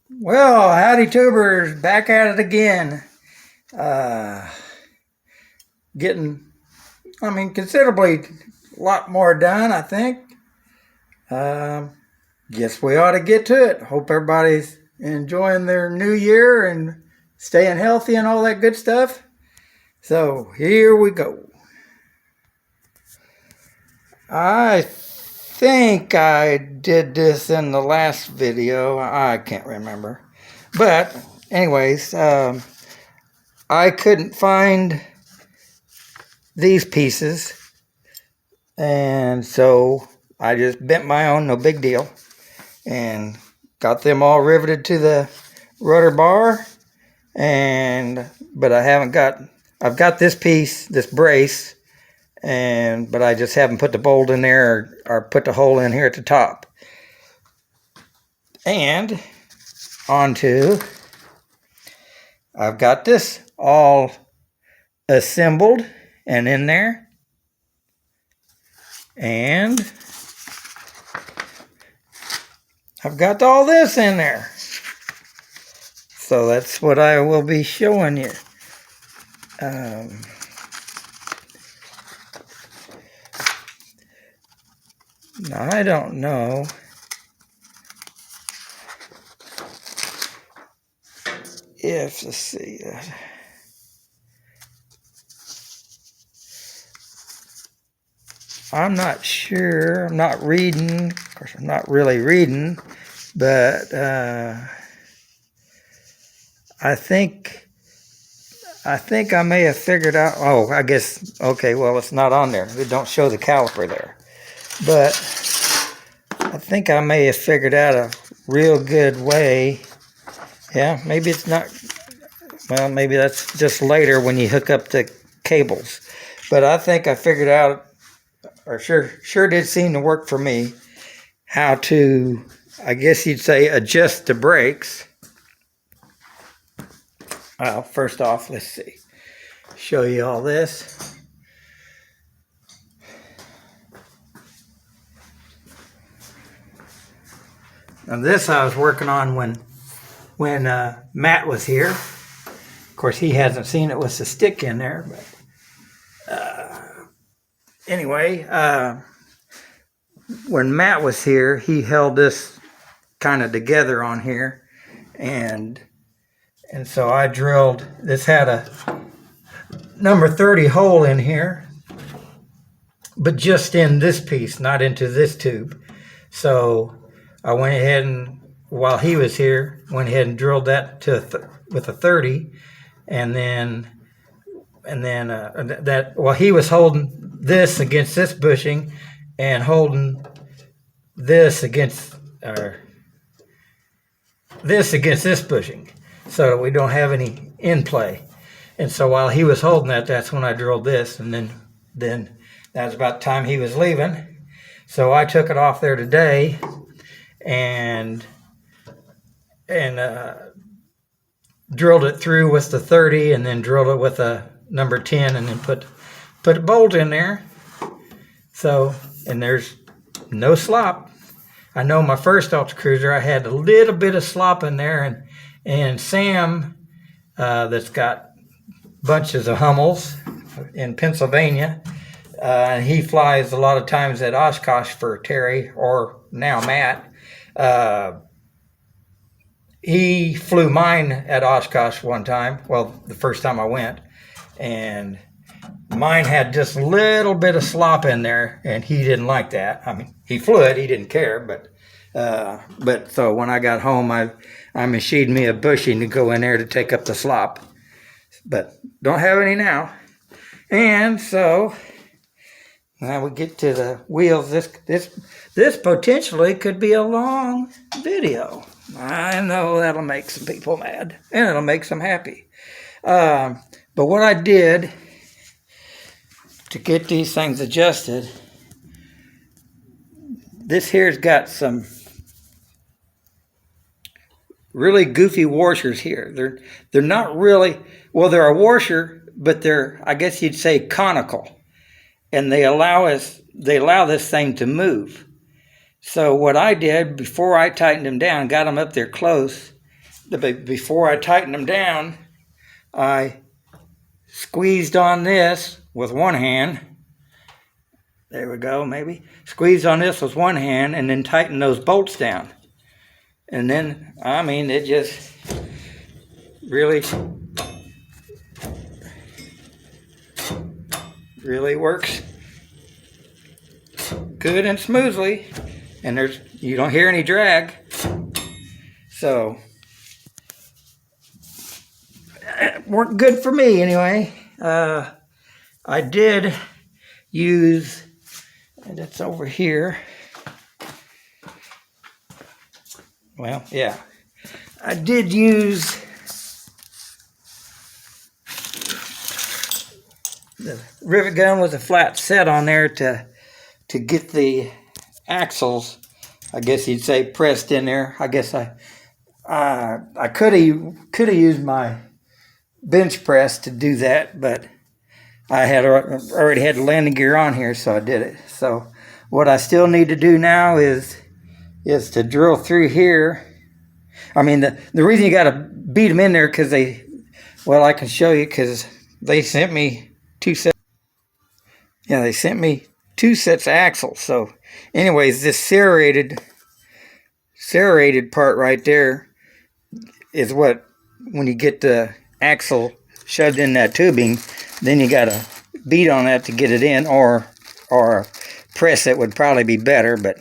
Well, howdy tubers, back at it again. Uh, Considerably a lot more done, I think. Guess we ought to get to it. Hope everybody's enjoying their new year and staying healthy and all that good stuff. So here we go. I think I did this in the last video. I can't remember. But anyways, I couldn't find these pieces, and so I just bent my own, no big deal, and got them all riveted to the rudder bar. But I've got this piece, this brace, but I just haven't put the bolt in there or put the hole in here at the top. And I've got this all assembled and in there, and I've got all this in there. So that's what I will be showing you. Now I don't know if, let's see, I'm not sure. I'm not reading. Of course, I'm not really reading, but I think I may have figured out. Oh, I guess. Okay, well, it's not on there. They don't show the caliper there, but I think I may have figured out a real good way. Yeah, maybe it's not. Well, maybe that's just later when you hook up the cables. But I think I figured out, or sure did seem to work for me, how to, I guess you'd say, adjust the brakes. Well, first off, let's see. Show you all this. Now this I was working on when Matt was here. Of course, he hasn't seen it with the stick in there, but anyway, when Matt was here, he held this kind of together on here, and so I drilled. This had a number 30 hole in here, but just in this piece, not into this tube. So I went ahead and, while he was here, went ahead and drilled that with a 30, and then that while he was holding this against this bushing and holding this against this bushing, so that we don't have any in play. And so while he was holding that, that's when I drilled this, and then that was about the time he was leaving. So I took it off there today and drilled it through with the 30, and then drilled it with a number 10, and then put a bolt in there. So, and there's no slop. I know my first Ultra Cruiser, I had a little bit of slop in there, and Sam, that's got bunches of Hummels in Pennsylvania, and he flies a lot of times at Oshkosh for Terry, or now Matt. He flew mine at Oshkosh one time, well, the first time I went, and mine had just a little bit of slop in there, and he didn't like that. I mean, he flew it, he didn't care, but so when I got home, I machined me a bushing to go in there to take up the slop, but don't have any now. And so now we get to the wheels. This potentially could be a long video. I know that'll make some people mad, and it'll make some happy. But what I did to get these things adjusted, this here's got some really goofy washers here. They're not really, well, they're a washer, but they're, I guess you'd say, conical, and they allow this thing to move. So what I did before I tightened them down, got them up there close, before I tightened them down, I squeezed on this with one hand. There we go, maybe. Squeezed on this with one hand and then tightened those bolts down. And then, I mean, it just really works good and smoothly. And you don't hear any drag. So, it worked good for me anyway. I did use, and it's over here. Well, yeah. I did use the rivet gun with a flat set on there to get the axles, I guess you'd say, pressed in there. I guess I could have used my bench press to do that, but I had already had the landing gear on here, so I did it. So what I still need to do now is to drill through here. I mean, the reason you got to beat them in there because I can show you, because they sent me 2 sets. Yeah, they sent me 2 sets of axles. So anyways, this serrated part right there is what, when you get the axle shoved in that tubing, then you got to beat on that to get it in, or press it would probably be better, but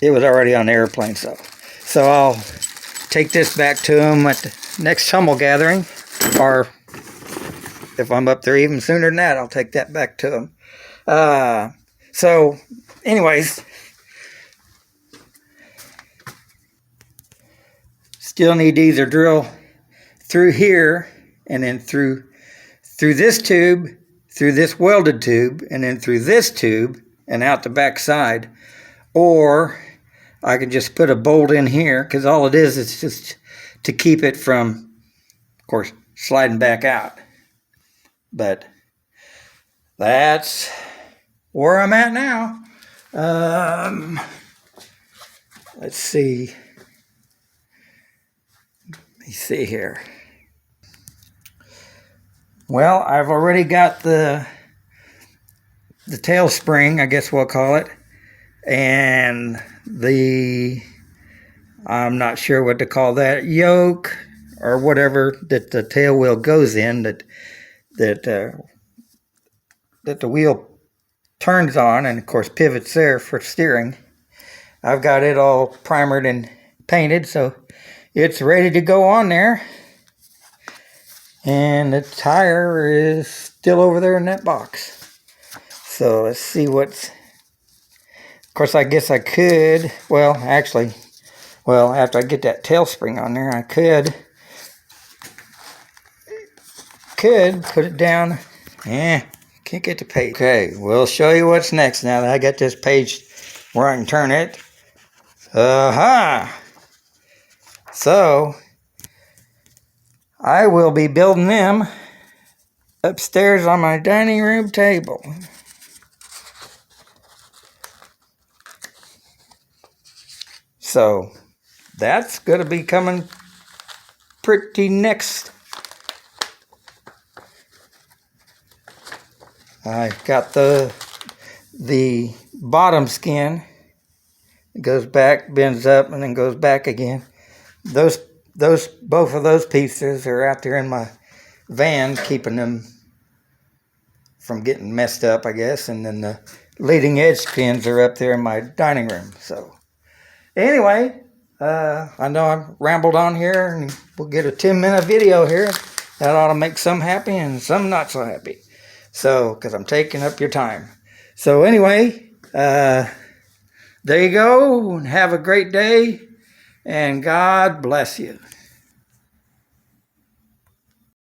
it was already on the airplane. So I'll take this back to them at the next Hummel gathering, or if I'm up there even sooner than that, I'll take that back to them. So anyways, still need to either drill through here and then through this tube, through this welded tube, and then through this tube and out the back side, or I can just put a bolt in here, because all it is just to keep it from, of course, sliding back out. But that's where I'm at now. Let's see. Let me see here. Well, I've already got the tail spring, I guess we'll call it, and I'm not sure what to call that, yoke or whatever that the tail wheel goes in, that the wheel turns on, and of course pivots there for steering. I've got it all primered and painted, so it's ready to go on there. And the tire is still over there in that box. So let's see what's... Of course, I guess I could... after I get that tail spring on there, I could put it down. Can't get the page. Okay, we'll show you what's next now that I got this page where I can turn it. So I will be building them upstairs on my dining room table. So that's going to be coming pretty next. I got the bottom skin. It goes back, bends up, and then goes back again. Both of those pieces are out there in my van, keeping them from getting messed up, I guess. And then the leading edge pins are up there in my dining room. So anyway, I know I've rambled on here, and we'll get a 10-minute video here. That ought to make some happy and some not so happy. So, because I'm taking up your time. So anyway, there you go. Have a great day, and God bless you.